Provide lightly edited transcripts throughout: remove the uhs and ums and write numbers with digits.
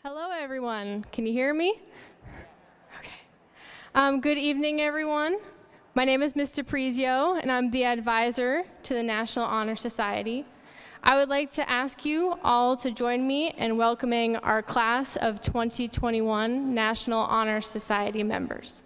Hello, everyone. Can you hear me? Okay. Good evening, everyone. My name is Ms. DePrizio, and I'm the advisor to the National Honor Society. I would like to ask you all to join me in welcoming our class of 2021 National Honor Society members.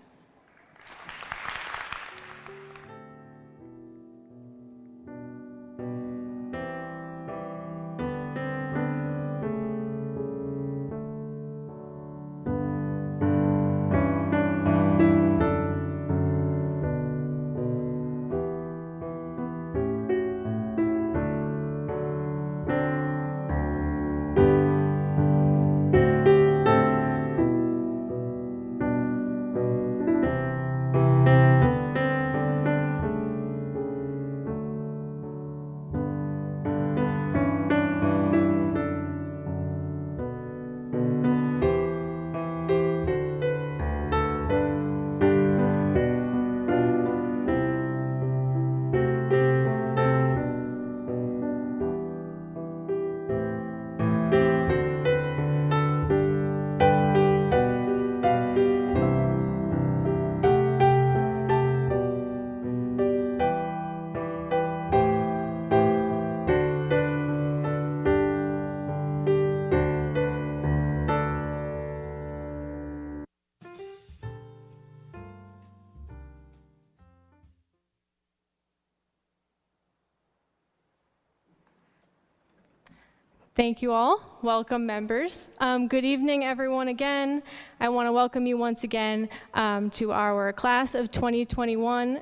Thank you all. Welcome, members. Good evening, everyone, again. I want to welcome you once again to our class of 2021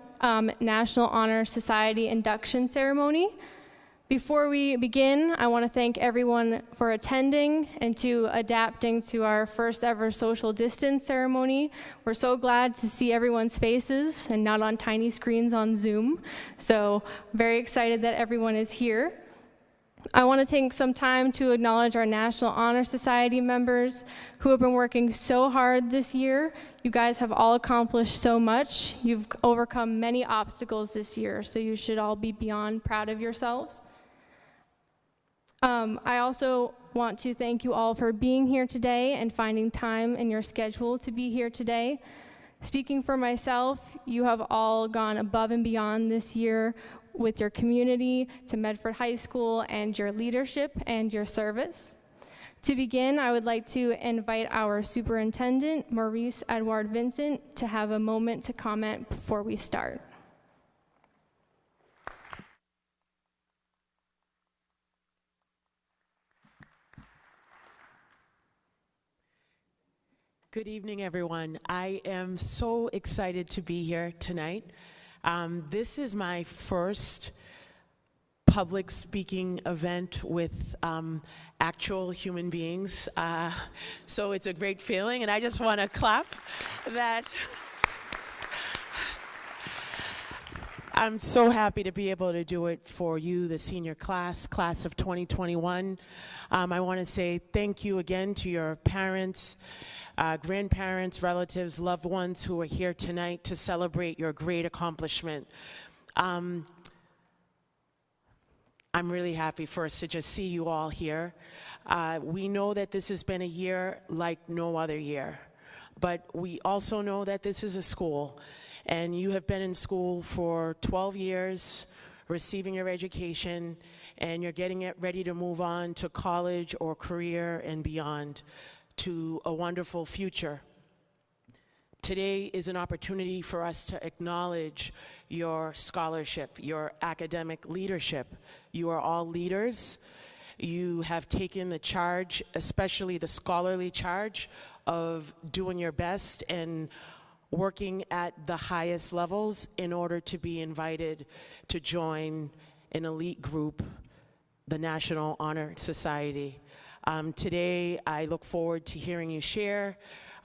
National Honor Society induction ceremony. Before we begin, I want to thank everyone for attending and to adapting to our first ever social distance ceremony. We're so glad to see everyone's faces and not on tiny screens on Zoom. So very excited that everyone is here. I want to take some time to acknowledge our National Honor Society members who have been working so hard this year. You guys have all accomplished so much. You've overcome many obstacles this year, so you should all be beyond proud of yourselves. I also want to thank you all for being here today and finding time in your schedule to be here today. Speaking for myself, you have all gone above and beyond this year with your community, to Medford High School, and your leadership and your service. To begin, I would like to invite our superintendent, Maurice Edward Vincent, to have a moment to comment before we start. Good evening, everyone. I am so excited to be here tonight. This is my first public speaking event with actual human beings, so it's a great feeling, and I just want to clap that. I'm so happy to be able to do it for you, the senior class of 2021. I want to say thank you again to your parents, grandparents, relatives, loved ones who are here tonight to celebrate your great accomplishment. I'm really happy first to just see you all here. We know that this has been a year like no other year, but we also know that this is a school, and you have been in school for 12 years, receiving your education, and you're getting it ready to move on to college or career and beyond, to a wonderful future. Today is an opportunity for us to acknowledge your scholarship, your academic leadership. You are all leaders. You have taken the charge, especially the scholarly charge, of doing your best and working at the highest levels in order to be invited to join an elite group, the National Honor Society. Today, I look forward to hearing you share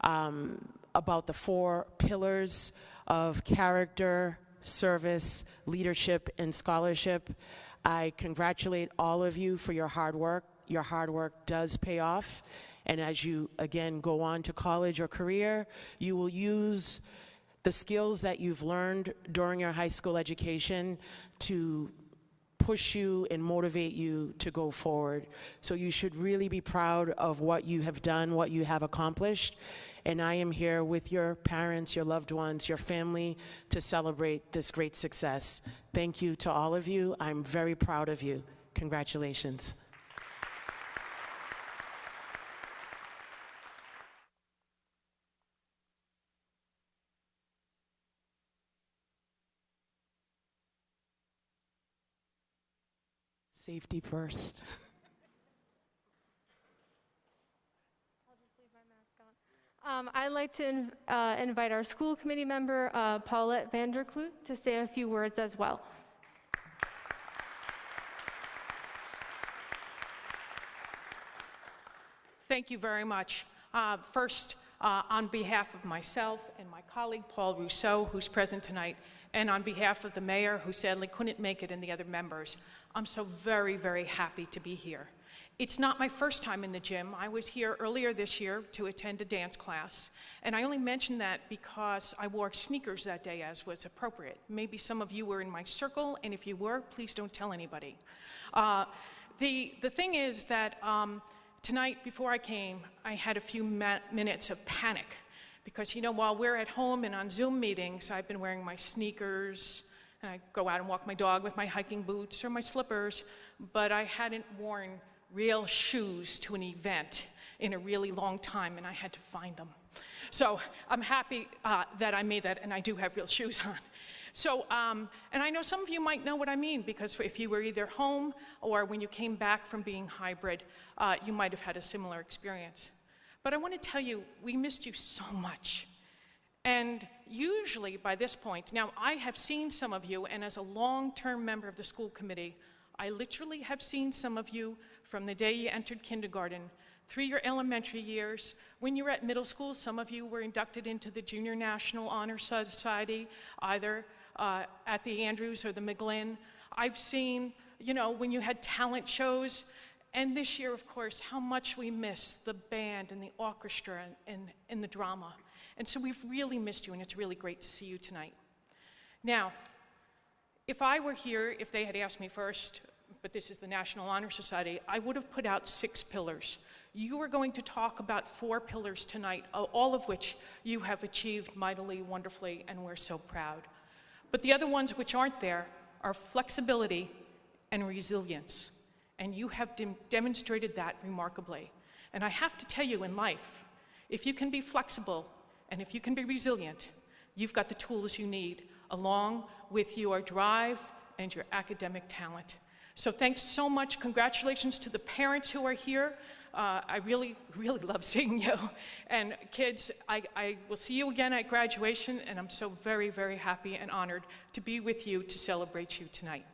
about the 4 pillars of character, service, leadership, and scholarship. I congratulate all of you for your hard work. Your hard work does pay off. And as you, again, go on to college or career, you will use the skills that you've learned during your high school education to push you and motivate you to go forward. So you should really be proud of what you have done, what you have accomplished. And I am here with your parents, your loved ones, your family to celebrate this great success. Thank you to all of you. I'm very proud of you. Congratulations. Safety first. I'd like to invite our school committee member, Paulette Vanderkloot, to say a few words as well. Thank you very much. First, on behalf of myself and my colleague, Paul Rousseau, who's present tonight, and on behalf of the mayor, who sadly couldn't make it, and the other members, I'm so very, very happy to be here. It's not my first time in the gym. I was here earlier this year to attend a dance class, and I only mention that because I wore sneakers that day as was appropriate. Maybe some of you were in my circle, and if you were, please don't tell anybody. The thing is that tonight, before I came, I had a few minutes of panic because, you know, while we're at home and on Zoom meetings, I've been wearing my sneakers, and I go out and walk my dog with my hiking boots or my slippers, but I hadn't worn real shoes to an event in a really long time, and I had to find them. So I'm happy that I made that, and I do have real shoes on. So, and I know some of you might know what I mean, because if you were either home or when you came back from being hybrid, you might have had a similar experience. But I want to tell you, we missed you so much. And usually by this point, now I have seen some of you, and as a long-term member of the school committee, I literally have seen some of you from the day you entered kindergarten, through your elementary years. When you were at middle school, some of you were inducted into the Junior National Honor Society, either at the Andrews or the McGlynn. I've seen, you know, when you had talent shows, and this year, of course, how much we miss the band and the orchestra and the drama. And so we've really missed you, and it's really great to see you tonight. Now, if I were here, if they had asked me first, but this is the National Honor Society, I would have put out 6 pillars. You are going to talk about 4 pillars tonight, all of which you have achieved mightily, wonderfully, and we're so proud. But the other ones which aren't there are flexibility and resilience. And you have demonstrated that remarkably. And I have to tell you, in life, if you can be flexible and if you can be resilient, you've got the tools you need, along with your drive and your academic talent. So thanks so much. Congratulations to the parents who are here. I really, really love seeing you. And kids, I will see you again at graduation, and I'm so very, very happy and honored to be with you to celebrate you tonight.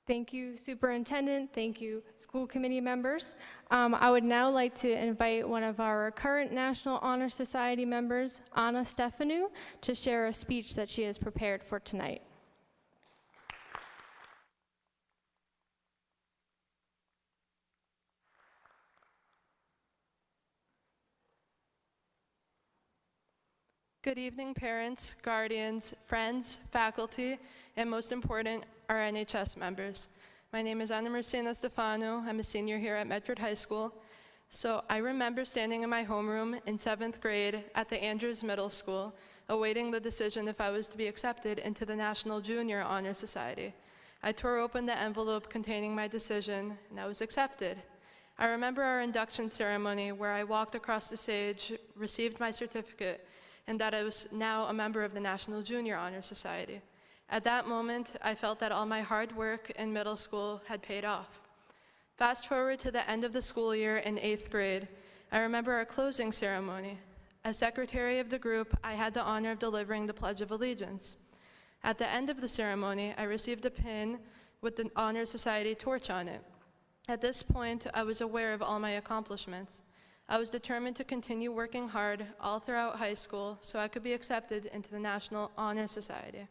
Thank you, Superintendent. Thank you, school committee members. I would now like to invite one of our current National Honor Society members, Anna Stefanou, to share a speech that she has prepared for tonight. Good evening, parents, guardians, friends, faculty, and most important, our NHS members. My name is Anna Marcina Stefano. I'm a senior here at Medford High School. So I remember standing in my homeroom in 7th grade at the Andrews Middle School, awaiting the decision if I was to be accepted into the National Junior Honor Society. I tore open the envelope containing my decision, and I was accepted. I remember our induction ceremony where I walked across the stage, received my certificate, and that I was now a member of the National Junior Honor Society. At that moment, I felt that all my hard work in middle school had paid off. Fast forward to the end of the school year in 8th grade, I remember our closing ceremony. As secretary of the group, I had the honor of delivering the Pledge of Allegiance. At the end of the ceremony, I received a pin with the Honor Society torch on it. At this point, I was aware of all my accomplishments. I was determined to continue working hard all throughout high school so I could be accepted into the National Honor Society.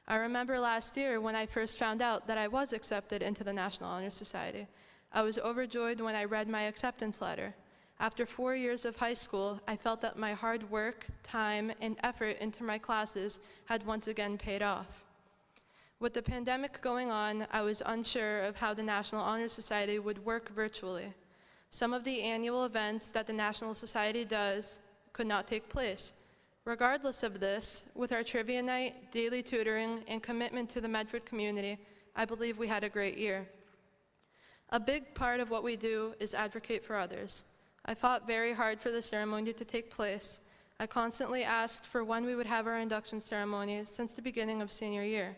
I remember last year when I first found out that I was accepted into the National Honor Society. I was overjoyed when I read my acceptance letter. After 4 years of high school, I felt that my hard work, time, and effort into my classes had once again paid off. With the pandemic going on, I was unsure of how the National Honor Society would work virtually. Some of the annual events that the National Society does could not take place. Regardless of this, with our trivia night, daily tutoring, and commitment to the Medford community, I believe we had a great year. A big part of what we do is advocate for others. I fought very hard for the ceremony to take place. I constantly asked for when we would have our induction ceremony since the beginning of senior year.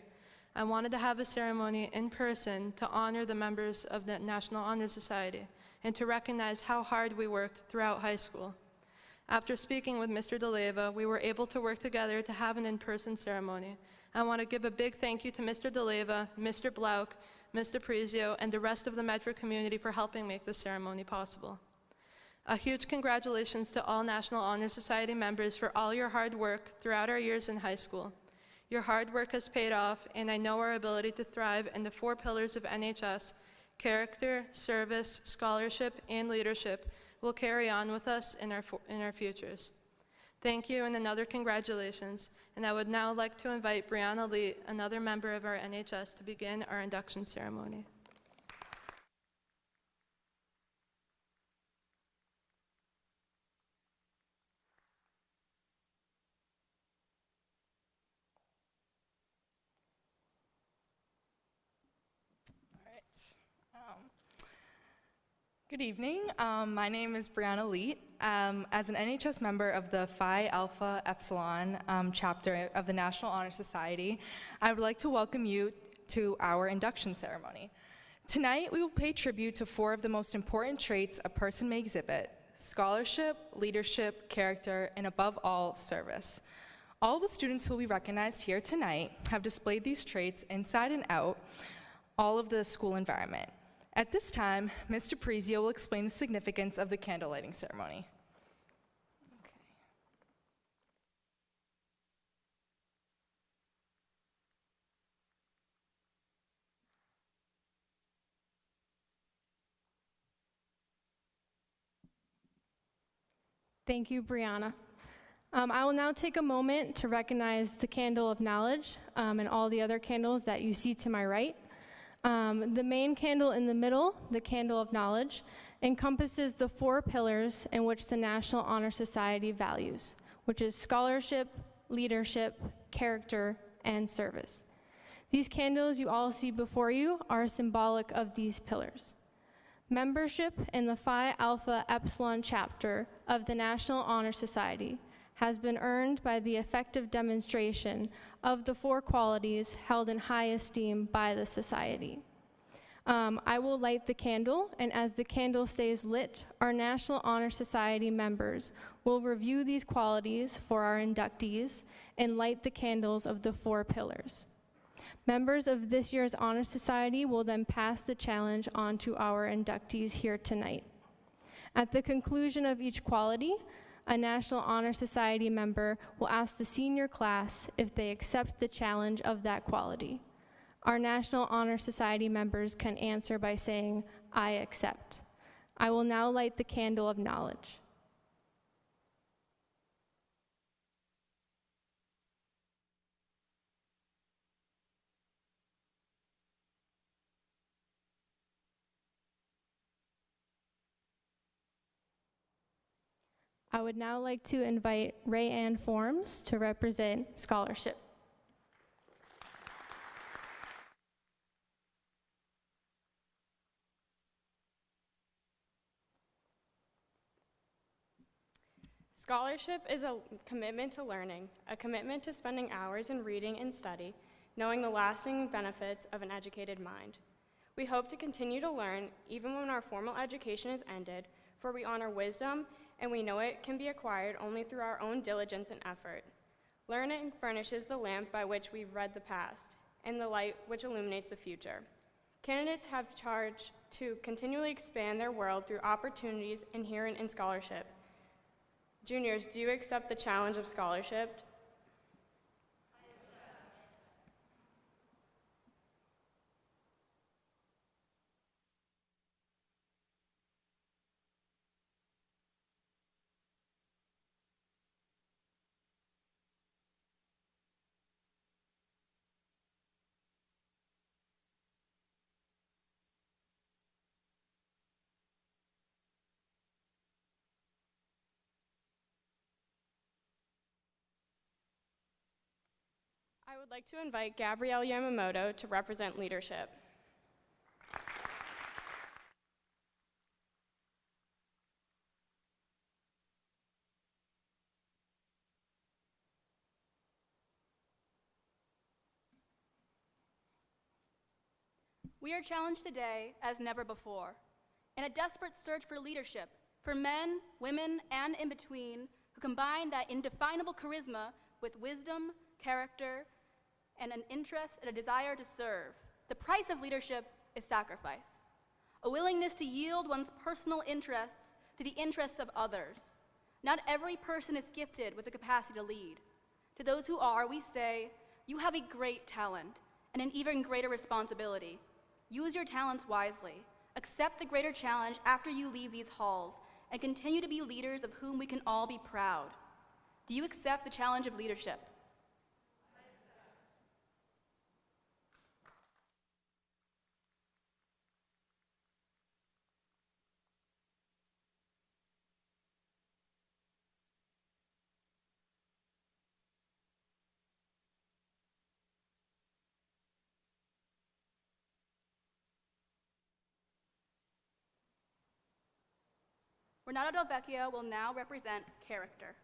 I wanted to have a ceremony in person to honor the members of the National Honor Society and to recognize how hard we worked throughout high school. After speaking with Mr. DeLeva, we were able to work together to have an in-person ceremony. I want to give a big thank you to Mr. DeLeva, Mr. Blauk, Mr. Prezio, and the rest of the Medford community for helping make this ceremony possible. A huge congratulations to all National Honor Society members for all your hard work throughout our years in high school. Your hard work has paid off, and I know our ability to thrive in the 4 pillars of NHS, character, service, scholarship, and leadership, will carry on with us in our futures. Thank you, and another congratulations. And I would now like to invite Brianna Lee, another member of our NHS, to begin our induction ceremony. Good evening. My name is Brianna Leet. As an NHS member of the Phi Alpha Epsilon chapter of the National Honor Society, I would like to welcome you to our induction ceremony. Tonight, we will pay tribute to 4 of the most important traits a person may exhibit: scholarship, leadership, character, and above all, service. All the students who will be recognized here tonight have displayed these traits inside and out all of the school environment. At this time, Mr. Prezio will explain the significance of the candle lighting ceremony. Thank you, Brianna. I will now take a moment to recognize the candle of knowledge and all the other candles that you see to my right. The main candle in the middle, the candle of knowledge, encompasses the 4 pillars in which the National Honor Society values, which is scholarship, leadership, character, and service. These candles you all see before you are symbolic of these pillars. Membership in the Phi Alpha Epsilon chapter of the National Honor Society has been earned by the effective demonstration of the 4 qualities held in high esteem by the society. I will light the candle, and as the candle stays lit, our National Honor Society members will review these qualities for our inductees and light the candles of the 4 pillars. Members of this year's Honor Society will then pass the challenge on to our inductees here tonight. At the conclusion of each quality, a National Honor Society member will ask the senior class if they accept the challenge of that quality. Our National Honor Society members can answer by saying, "I accept." I will now light the candle of knowledge. I would now like to invite Ray Ann Forms to represent scholarship. Scholarship is a commitment to learning, a commitment to spending hours in reading and study, knowing the lasting benefits of an educated mind. We hope to continue to learn even when our formal education is ended, for we honor wisdom and we know it can be acquired only through our own diligence and effort. Learning furnishes the lamp by which we've read the past and the light which illuminates the future. Candidates have charge to continually expand their world through opportunities inherent in scholarship. Juniors, do you accept the challenge of scholarship? I would like to invite Gabrielle Yamamoto to represent leadership. We are challenged today as never before in a desperate search for leadership, for men, women, and in between who combine that indefinable charisma with wisdom, character, and an interest and a desire to serve. The price of leadership is sacrifice, a willingness to yield one's personal interests to the interests of others. Not every person is gifted with the capacity to lead. To those who are, we say, you have a great talent and an even greater responsibility. Use your talents wisely. Accept the greater challenge after you leave these halls and continue to be leaders of whom we can all be proud. Do you accept the challenge of leadership? Renato Del Vecchio will now represent character.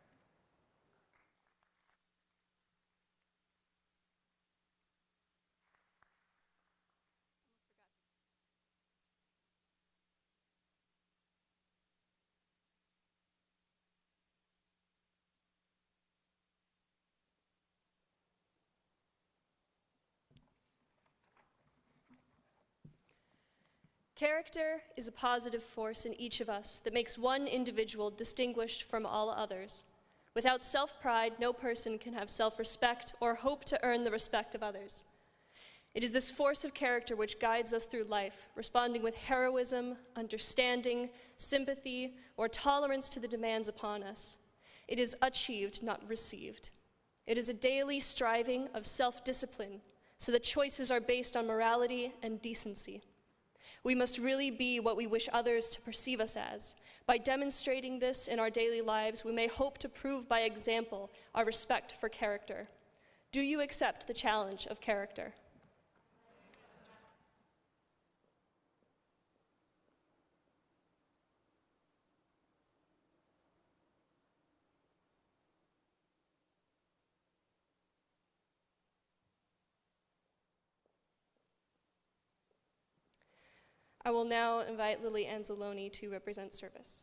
Character is a positive force in each of us that makes one individual distinguished from all others. Without self-pride, no person can have self-respect or hope to earn the respect of others. It is this force of character which guides us through life, responding with heroism, understanding, sympathy, or tolerance to the demands upon us. It is achieved, not received. It is a daily striving of self-discipline, so that choices are based on morality and decency. We must really be what we wish others to perceive us as. By demonstrating this in our daily lives, we may hope to prove by example our respect for character. Do you accept the challenge of character? I will now invite Lily Anzalone to represent service.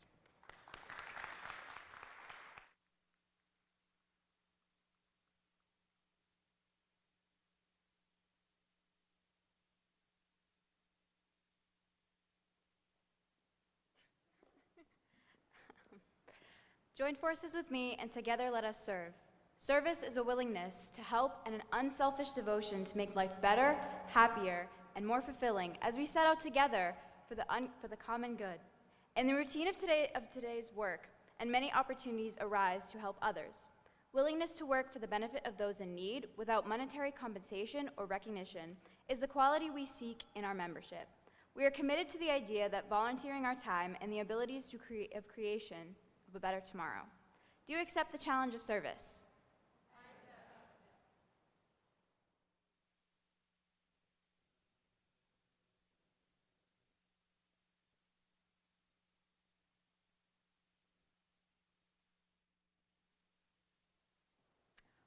Join forces with me, and together let us serve. Service is a willingness to help and an unselfish devotion to make life better, happier, and more fulfilling as we set out together for the common good. In the routine of today's work, and many opportunities arise to help others. Willingness to work for the benefit of those in need without monetary compensation or recognition is the quality we seek in our membership. We are committed to the idea that volunteering our time and the abilities of creation of a better tomorrow. Do you accept the challenge of service?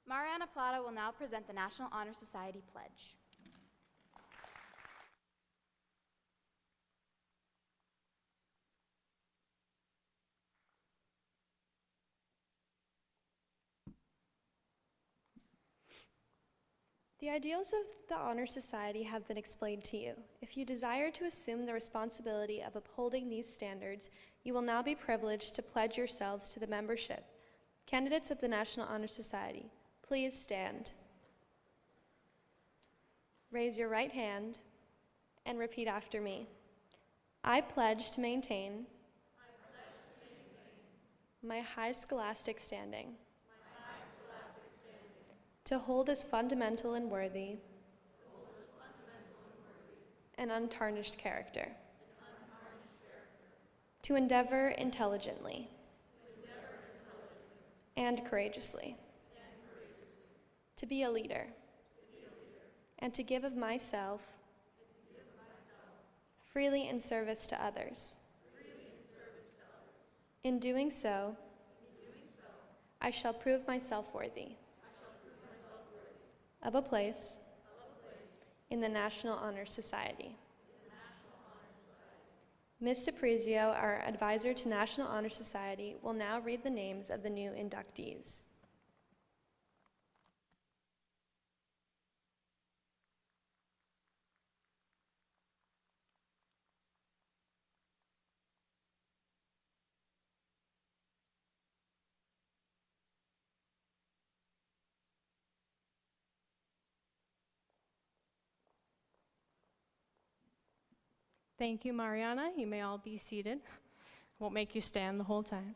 Mariana Plata will now present the National Honor Society Pledge. The ideals of the Honor Society have been explained to you. If you desire to assume the responsibility of upholding these standards, you will now be privileged to pledge yourselves to the membership. Candidates of the National Honor Society, please stand. Raise your right hand and repeat after me. I pledge to maintain my high scholastic standing, to hold as fundamental and worthy and untarnished character, to endeavor intelligently and courageously, to be a leader and to give of myself freely in service to others. In doing so, I shall prove myself worthy of a place in the National Honor Society. Ms. DePrizio, our advisor to National Honor Society, will now read the names of the new inductees. Thank you, Mariana. You may all be seated. Won't make you stand the whole time.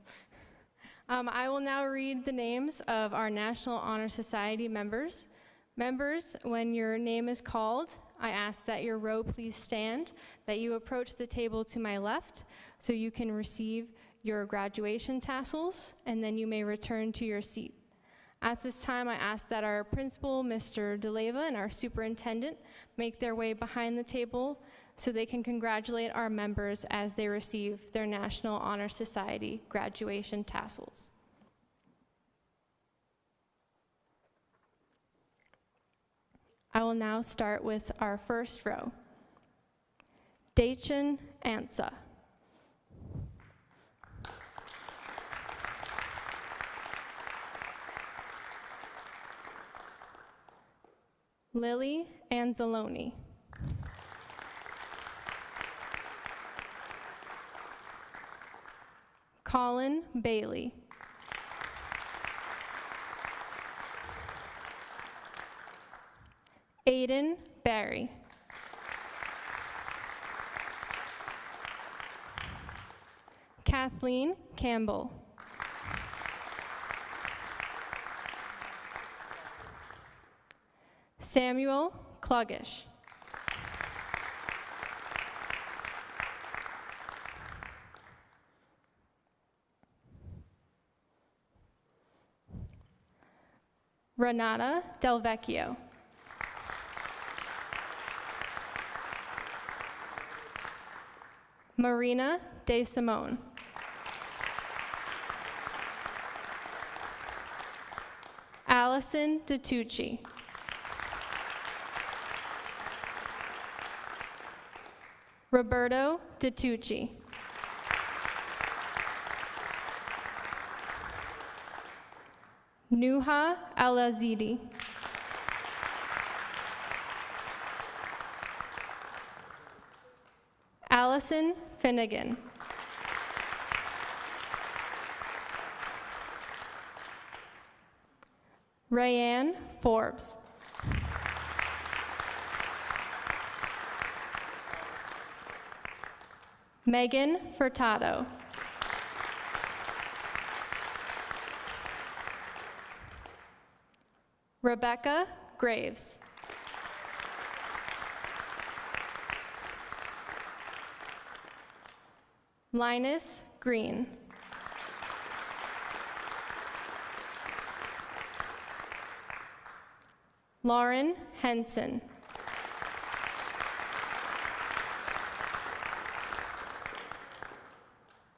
I will now read the names of our National Honor Society members. Members, when your name is called, I ask that your row please stand, that you approach the table to my left so you can receive your graduation tassels, and then you may return to your seat. At this time, I ask that our principal, Mr. DeLeva, and our superintendent make their way behind the table so they can congratulate our members as they receive their National Honor Society graduation tassels. I will now start with our first row. Dachin Ansa. Lily Anzalone. Colin Bailey. Aiden Barry. Kathleen Campbell. Samuel Kluggish. Renata Del Vecchio. Marina De Simone. Allison DeTucci. Roberto DeTucci. Nuha Al-Azidi. Allison Finnegan. Rayanne Forbes. Megan Furtado. Rebecca Graves. Linus Green. Lauren Henson.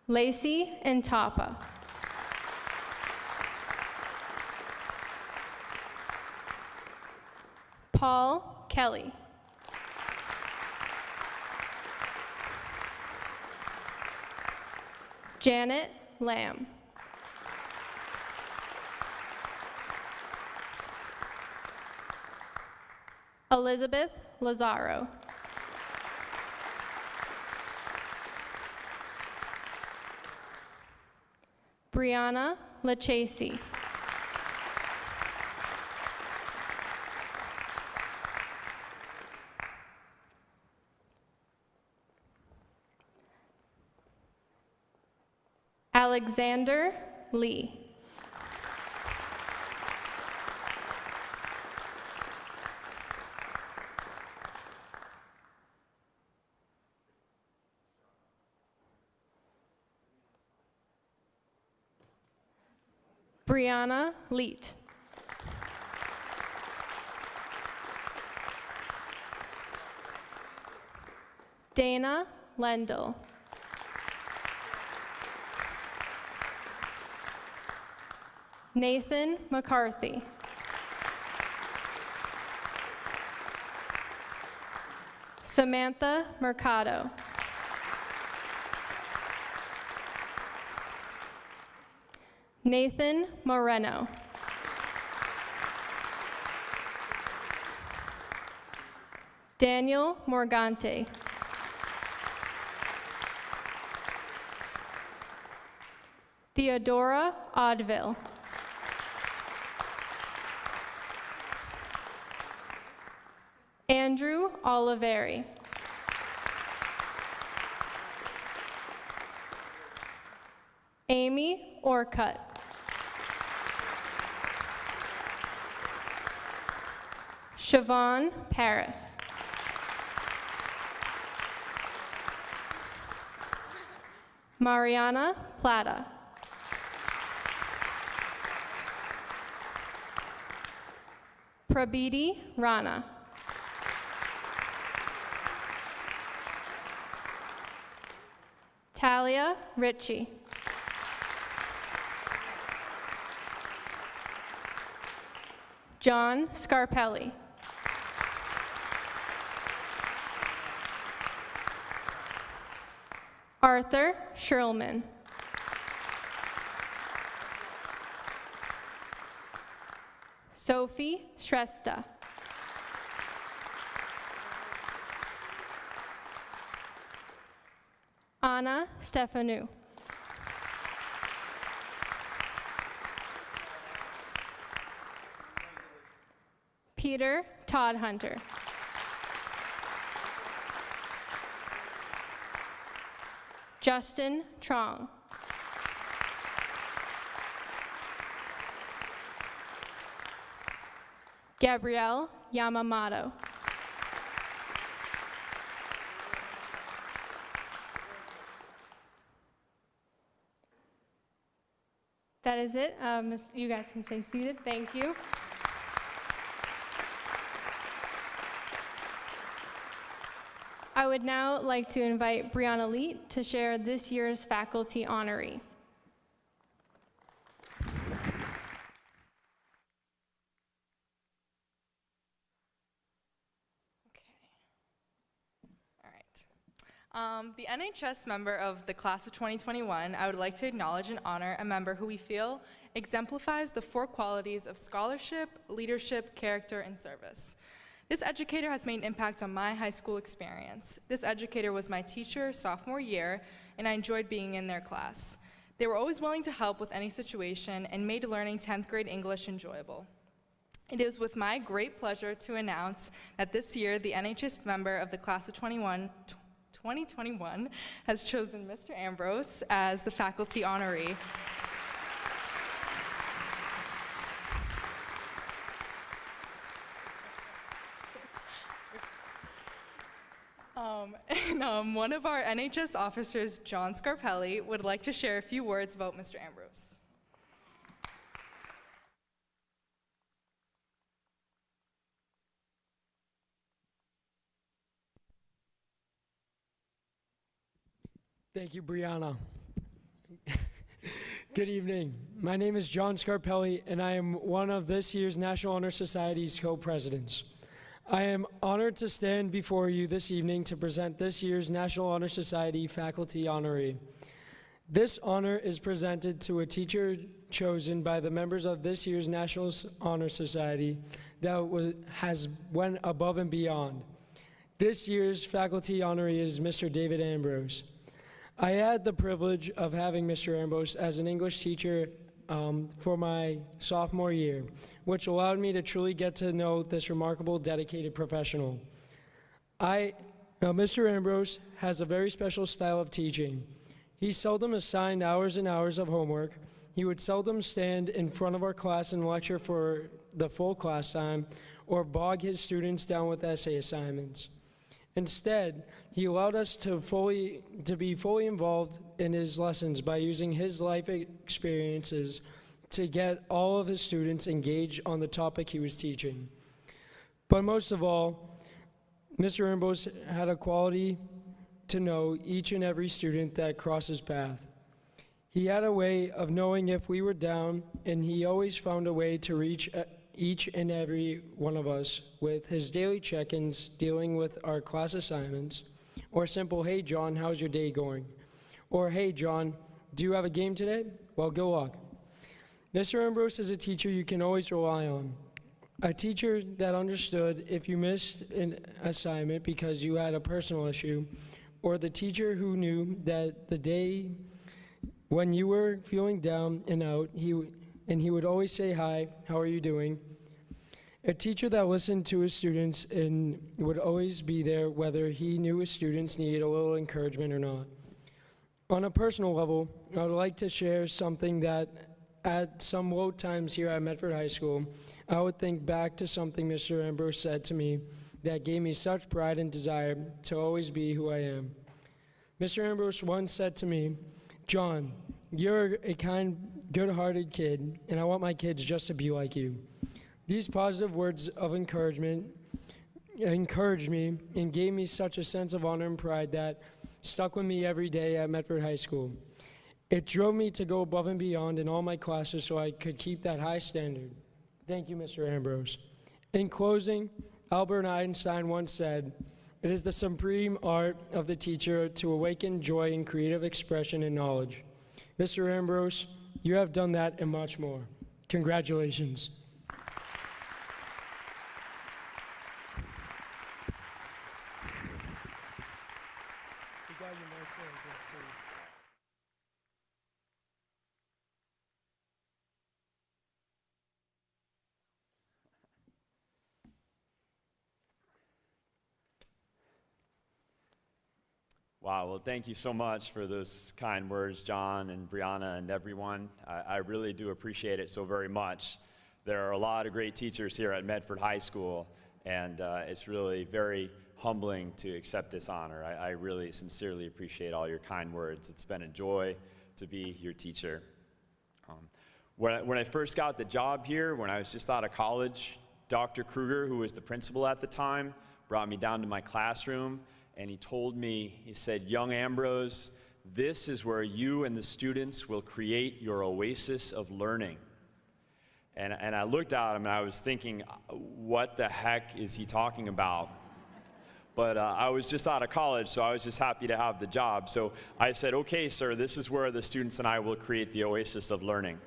Lacey Ntapa. Paul Kelly. Janet Lamb. Elizabeth Lazaro. Brianna LaChasey. Alexander Lee. Brianna Leet. Dana Lendl. Nathan McCarthy. Samantha Mercado. Nathan Moreno. Daniel Morgante. Theodora Oddville. Andrew Oliveri. Amy Orcutt. Siobhan Paris. Mariana Plata. Prabiti Rana. Talia Ritchie. John Scarpelli. Arthur Shirlman. Sophie Shrestha. Anna Stefanou. Peter Todd Hunter. Justin Trong. Gabrielle Yamamoto. That is it. You guys can stay seated. Thank you. I would now like to invite Brianna Leet to share this year's faculty honoree. The NHS member of the class of 2021, I would like to acknowledge and honor a member who we feel exemplifies the 4 qualities of scholarship, leadership, character, and service. This educator has made an impact on my high school experience. This educator was my teacher sophomore year, and I enjoyed being in their class. They were always willing to help with any situation and made learning 10th grade English enjoyable. It is with my great pleasure to announce that this year, the NHS member of the class of 2021 has chosen Mr. Ambrose as the faculty honoree. One of our NHS officers, John Scarpelli, would like to share a few words about Mr. Ambrose. Thank you, Brianna. Good evening. My name is John Scarpelli, and I am one of this year's National Honor Society's co-presidents. I am honored to stand before you this evening to present this year's National Honor Society faculty honoree. This honor is presented to a teacher chosen by the members of this year's National Honor Society that has went above and beyond. This year's faculty honoree is Mr. David Ambrose. I had the privilege of having Mr. Ambrose as an English teacher for my sophomore year, which allowed me to truly get to know this remarkable, dedicated professional. Mr. Ambrose has a very special style of teaching. He seldom assigned hours and hours of homework. He would seldom stand in front of our class and lecture for the full class time or bog his students down with essay assignments. Instead, he allowed us to be fully involved in his lessons by using his life experiences to get all of his students engaged on the topic he was teaching. But most of all, Mr. Ambrose had a quality to know each and every student that crossed his path. He had a way of knowing if we were down, and he always found a way to reach each and every one of us with his daily check-ins, dealing with our class assignments, or simple, "Hey John, how's your day going?" Or, "Hey John, do you have a game today? Well, good luck." Mr. Ambrose is a teacher you can always rely on. A teacher that understood if you missed an assignment because you had a personal issue, or the teacher who knew that the day when you were feeling down and out, he would always say, "Hi, how are you doing?" A teacher that listened to his students and would always be there whether he knew his students needed a little encouragement or not. On a personal level, I would like to share something that at some low times here at Medford High School, I would think back to something Mr. Ambrose said to me that gave me such pride and desire to always be who I am. Mr. Ambrose once said to me, "John, you're a kind, good-hearted kid, and I want my kids just to be like you." These positive words of encouragement encouraged me and gave me such a sense of honor and pride that stuck with me every day at Medford High School. It drove me to go above and beyond in all my classes so I could keep that high standard. Thank you, Mr. Ambrose. In closing, Albert Einstein once said, "It is the supreme art of the teacher to awaken joy in creative expression and knowledge." Mr. Ambrose, you have done that and much more. Congratulations. Wow, well, thank you so much for those kind words, John and Brianna and everyone. I really do appreciate it so very much. There are a lot of great teachers here at Medford High School, and it's really very humbling to accept this honor. I really sincerely appreciate all your kind words. It's been a joy to be your teacher. When I first got the job here, when I was just out of college, Dr. Kruger, who was the principal at the time, brought me down to my classroom, and he told me, he said, "Young Ambrose, this is where you and the students will create your oasis of learning." And I looked at him and I was thinking, what the heck is he talking about? But I was just out of college, so I was just happy to have the job. So I said, "Okay, sir, this is where the students and I will create the oasis of learning."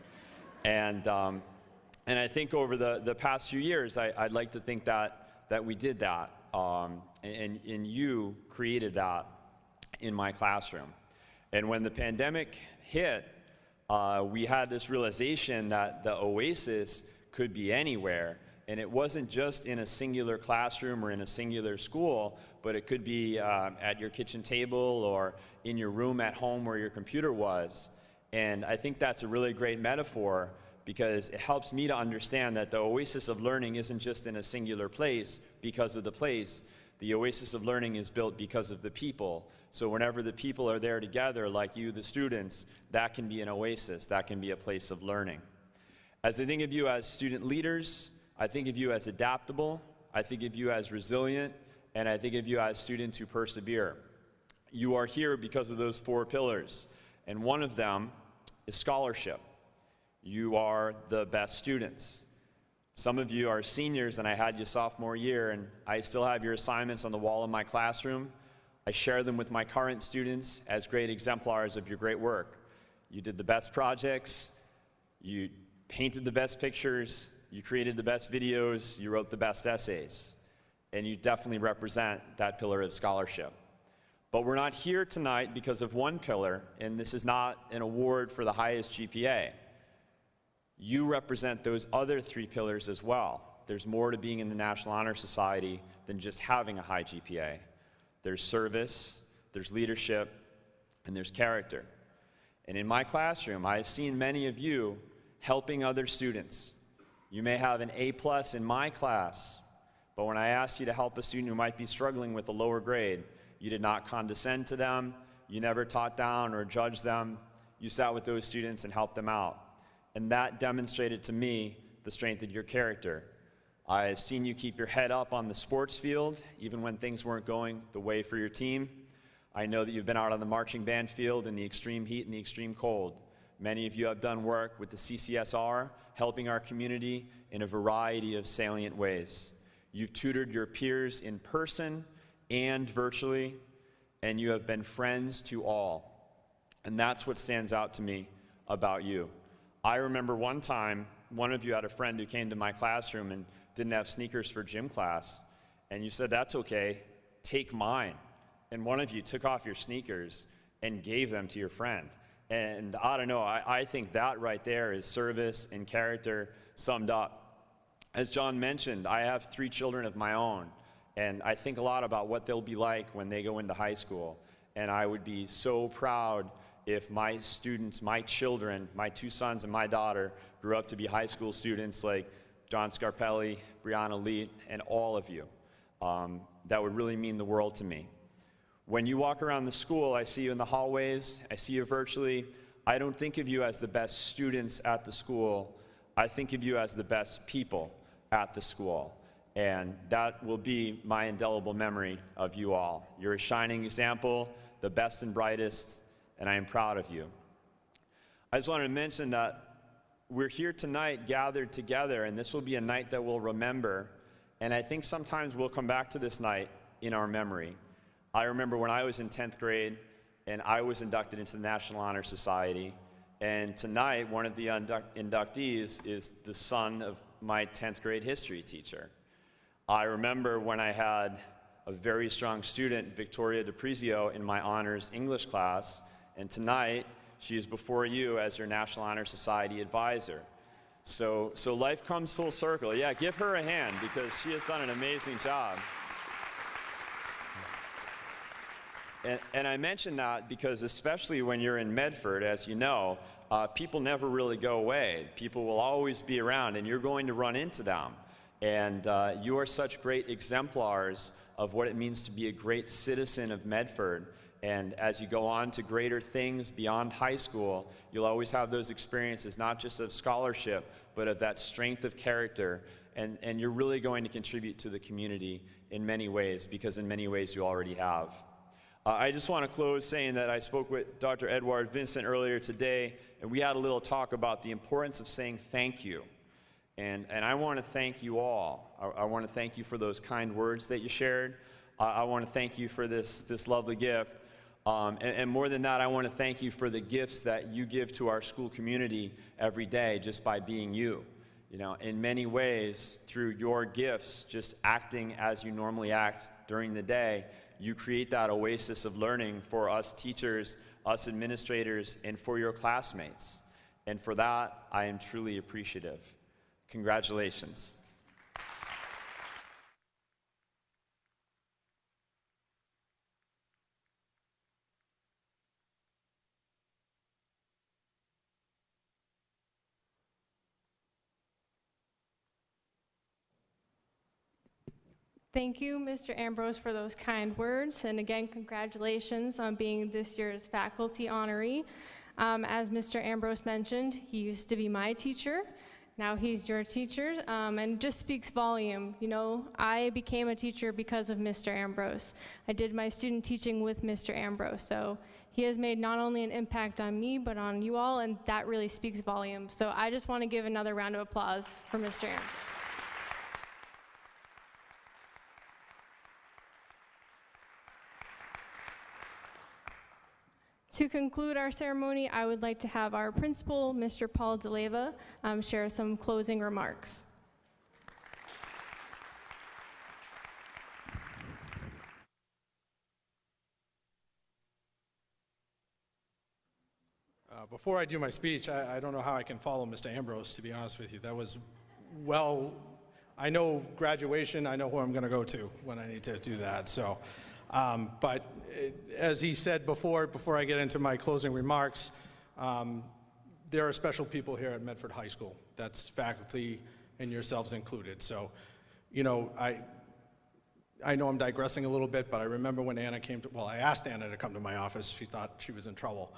And I think over the past few years, I'd like to think that we did that. And you created that in my classroom. And when the pandemic hit, we had this realization that the oasis could be anywhere. And it wasn't just in a singular classroom or in a singular school, but it could be at your kitchen table or in your room at home where your computer was. And I think that's a really great metaphor because it helps me to understand that the oasis of learning isn't just in a singular place because of the place. The oasis of learning is built because of the people. So whenever the people are there together, like you, the students, that can be an oasis. That can be a place of learning. As I think of you as student leaders, I think of you as adaptable, I think of you as resilient, and I think of you as students who persevere. You are here because of those 4 pillars, and one of them is scholarship. You are the best students. Some of you are seniors, and I had you sophomore year, and I still have your assignments on the wall in my classroom. I share them with my current students as great exemplars of your great work. You did the best projects, you painted the best pictures, you created the best videos, you wrote the best essays, and you definitely represent that pillar of scholarship. But we're not here tonight because of one pillar, and this is not an award for the highest GPA. You represent those other 3 pillars as well. There's more to being in the National Honor Society than just having a high GPA. There's service, there's leadership, and there's character. And in my classroom, I've seen many of you helping other students. You may have an A+ in my class, but when I asked you to help a student who might be struggling with a lower grade, you did not condescend to them, you never taught down or judged them. You sat with those students and helped them out. And that demonstrated to me the strength of your character. I've seen you keep your head up on the sports field, even when things weren't going the way for your team. I know that you've been out on the marching band field in the extreme heat and the extreme cold. Many of you have done work with the CCSR, helping our community in a variety of salient ways. You've tutored your peers in person and virtually, and you have been friends to all. And that's what stands out to me about you. I remember one time, one of you had a friend who came to my classroom and didn't have sneakers for gym class, and you said, "That's okay, take mine." And one of you took off your sneakers and gave them to your friend. And I don't know, I think that right there is service and character summed up. As John mentioned, I have 3 children of my own, and I think a lot about what they'll be like when they go into high school. And I would be so proud if my students, my children, my 2 sons and my daughter grew up to be high school students like John Scarpelli, Brianna Leet, and all of you. That would really mean the world to me. When you walk around the school, I see you in the hallways, I see you virtually. I don't think of you as the best students at the school. I think of you as the best people at the school. And that will be my indelible memory of you all. You're a shining example, the best and brightest, and I am proud of you. I just wanted to mention that we're here tonight gathered together, and this will be a night that we'll remember. And I think sometimes we'll come back to this night in our memory. I remember when I was in 10th grade and I was inducted into the National Honor Society. And tonight, one of the inductees is the son of my 10th grade history teacher. I remember when I had a very strong student, Victoria DePrizio, in my honors English class. And tonight, she is before you as your National Honor Society advisor. So life comes full circle. Yeah, give her a hand because she has done an amazing job. And I mention that because especially when you're in Medford, as you know, people never really go away. People will always be around, and you're going to run into them. And you are such great exemplars of what it means to be a great citizen of Medford. And as you go on to greater things beyond high school, you'll always have those experiences, not just of scholarship, but of that strength of character. And you're really going to contribute to the community in many ways, because in many ways you already have. I just want to close saying that I spoke with Dr. Edward Vincent earlier today, and we had a little talk about the importance of saying thank you. And I want to thank you all. I want to thank you for those kind words that you shared. I want to thank you for this lovely gift. And more than that, I want to thank you for the gifts that you give to our school community every day just by being you. You know, in many ways, through your gifts, just acting as you normally act during the day, you create that oasis of learning for us teachers, us administrators, and for your classmates. And for that, I am truly appreciative. Congratulations. Thank you, Mr. Ambrose, for those kind words. And again, congratulations on being this year's faculty honoree. As Mr. Ambrose mentioned, he used to be my teacher. Now he's your teacher, and it just speaks volume. You know, I became a teacher because of Mr. Ambrose. I did my student teaching with Mr. Ambrose. So he has made not only an impact on me, but on you all, and that really speaks volume. So I just want to give another round of applause for Mr. Ambrose. To conclude our ceremony, I would like to have our principal, Mr. Paul DeLeva, share some closing remarks. Before I do my speech, I don't know how I can follow Mr. Ambrose, to be honest with you. That was, well, I know graduation, I know who I'm going to go to when I need to do that. So, but as he said before I get into my closing remarks, there are special people here at Medford High School. That's faculty and yourselves included. So, you know, I know I'm digressing a little bit, but I remember when Anna came to, well, I asked Anna to come to my office. She thought she was in trouble.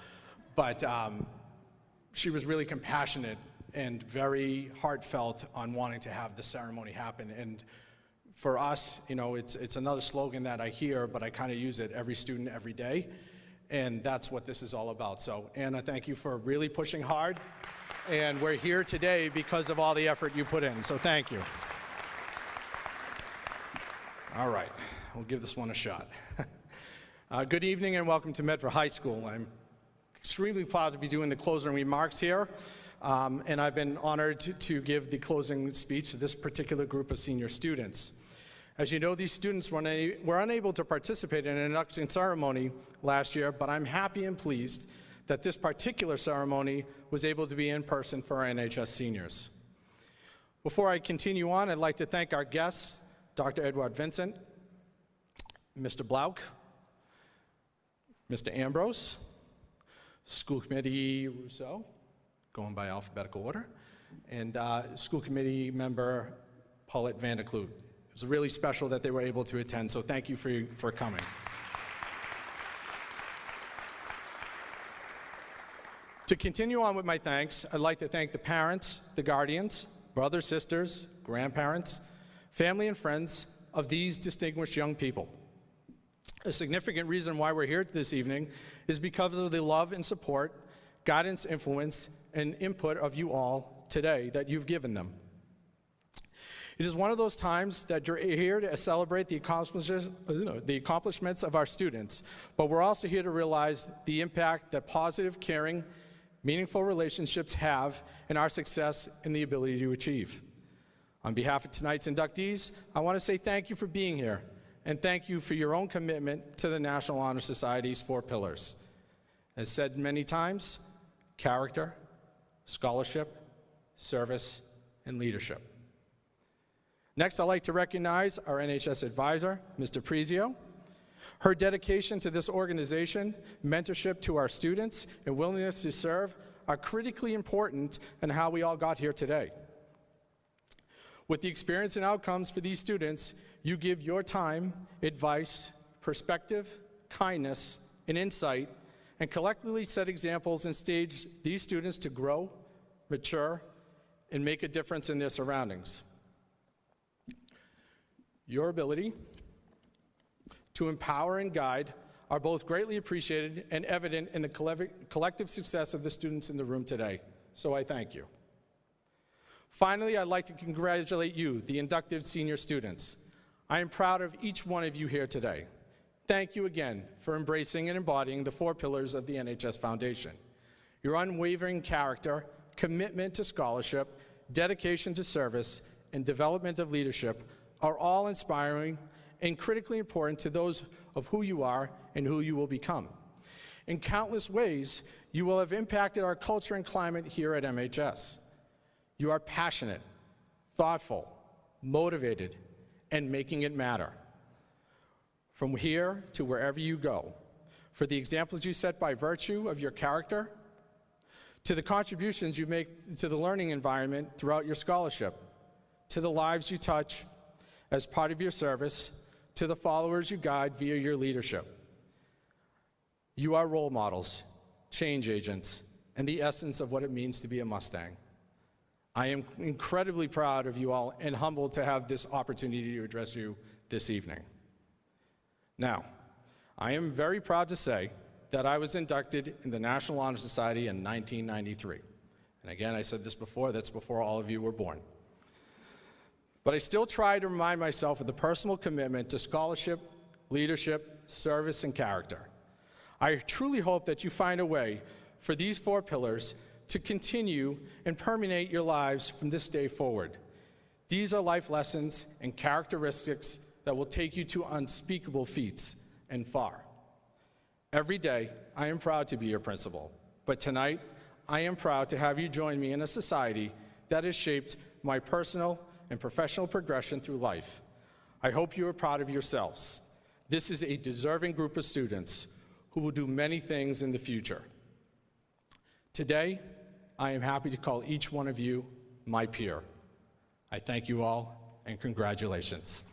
But she was really compassionate and very heartfelt on wanting to have the ceremony happen. And For us, it's another slogan that I hear, but I kind of use it every student, every day. And that's what this is all about. So, Anna, thank you for really pushing hard. And we're here today because of all the effort you put in. So thank you. All right, we'll give this one a shot. Good evening and welcome to Medford High School. I'm extremely proud to be doing the closing remarks here. And I've been honored to give the closing speech to this particular group of senior students. As you know, these students were unable to participate in an induction ceremony last year, but I'm happy and pleased that this particular ceremony was able to be in person for our NHS seniors. Before I continue on, I'd like to thank our guests, Dr. Edward Vincent, Mr. Blauk, Mr. Ambrose, School Committee Rousseau, going by alphabetical order, and School Committee member Paulette Vanderkloot. It was really special that they were able to attend, so thank you for coming. To continue on with my thanks, I'd like to thank the parents, the guardians, brothers, sisters, grandparents, family and friends of these distinguished young people. A significant reason why we're here this evening is because of the love and support, guidance, influence, and input of you all today that you've given them. It is one of those times that you're here to celebrate the accomplishments of our students, but we're also here to realize the impact that positive, caring, meaningful relationships have in our success and the ability to achieve. On behalf of tonight's inductees, I want to say thank you for being here, and thank you for your own commitment to the National Honor Society's 4 pillars. As said many times, character, scholarship, service, and leadership. Next, I'd like to recognize our NHS advisor, Mr. Prezio. Her dedication to this organization, mentorship to our students, and willingness to serve are critically important in how we all got here today. With the experience and outcomes for these students, you give your time, advice, perspective, kindness, and insight, and collectively set examples and stage these students to grow, mature, and make a difference in their surroundings. Your ability to empower and guide are both greatly appreciated and evident in the collective success of the students in the room today, so I thank you. Finally, I'd like to congratulate you, the inductive senior students. I am proud of each one of you here today. Thank you again for embracing and embodying the 4 pillars of the NHS Foundation. Your unwavering character, commitment to scholarship, dedication to service, and development of leadership are all inspiring and critically important to those of who you are and who you will become. In countless ways, you will have impacted our culture and climate here at MHS. You are passionate, thoughtful, motivated, and making it matter. From here to wherever you go, for the examples you set by virtue of your character, to the contributions you make to the learning environment throughout your scholarship, to the lives you touch as part of your service, to the followers you guide via your leadership. You are role models, change agents, and the essence of what it means to be a Mustang. I am incredibly proud of you all and humbled to have this opportunity to address you this evening. Now, I am very proud to say that I was inducted in the National Honor Society in 1993. And again, I said this before, that's before all of you were born. But I still try to remind myself of the personal commitment to scholarship, leadership, service, and character. I truly hope that you find a way for these 4 pillars to continue and permeate your lives from this day forward. These are life lessons and characteristics that will take you to unspeakable feats and far. Every day, I am proud to be your principal, but tonight, I am proud to have you join me in a society that has shaped my personal and professional progression through life. I hope you are proud of yourselves. This is a deserving group of students who will do many things in the future. Today, I am happy to call each one of you my peer. I thank you all, and congratulations.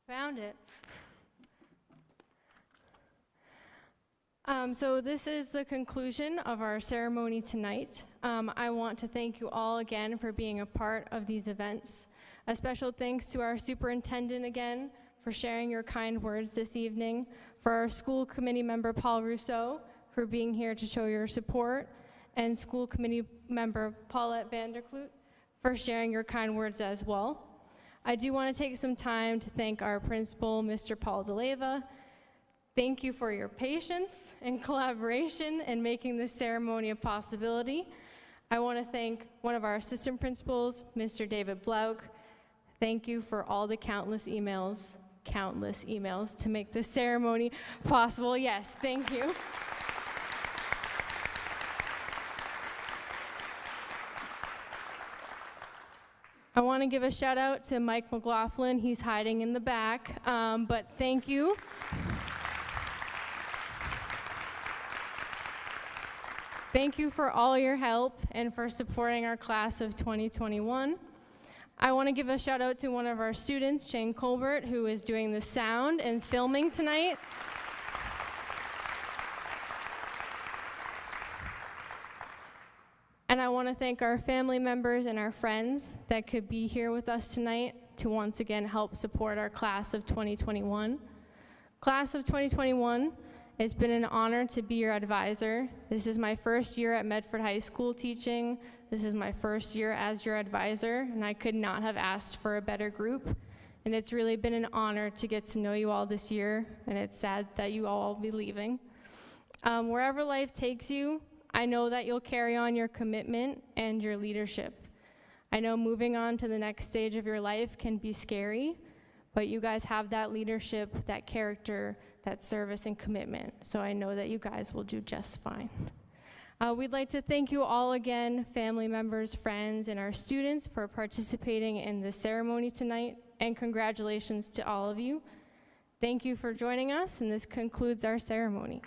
Found it. So this is the conclusion of our ceremony tonight. I want to thank you all again for being a part of these events. A special thanks to our superintendent again for sharing your kind words this evening, for our school committee member Paul Rousseau for being here to show your support, and school committee member Paulette Vanderkloot for sharing your kind words as well. I do want to take some time to thank our principal, Mr. Paul DeLeva. Thank you for your patience and collaboration in making this ceremony a possibility. I want to thank one of our assistant principals, Mr. David Blauk. Thank you for all the countless emails to make this ceremony possible. Yes, thank you. I want to give a shout out to Mike McLaughlin. He's hiding in the back, but thank you. Thank you for all your help and for supporting our class of 2021. I want to give a shout out to one of our students, Jane Colbert, who is doing the sound and filming tonight. And I want to thank our family members and our friends that could be here with us tonight to once again help support our class of 2021. Class of 2021, it's been an honor to be your advisor. This is my first year at Medford High School teaching. This is my first year as your advisor, and I could not have asked for a better group. And it's really been an honor to get to know you all this year, and it's sad that you all will be leaving. Wherever life takes you, I know that you'll carry on your commitment and your leadership. I know moving on to the next stage of your life can be scary, but you guys have that leadership, that character, that service and commitment. So I know that you guys will do just fine. We'd like to thank you all again, family members, friends, and our students for participating in this ceremony tonight, and congratulations to all of you. Thank you for joining us, and this concludes our ceremony.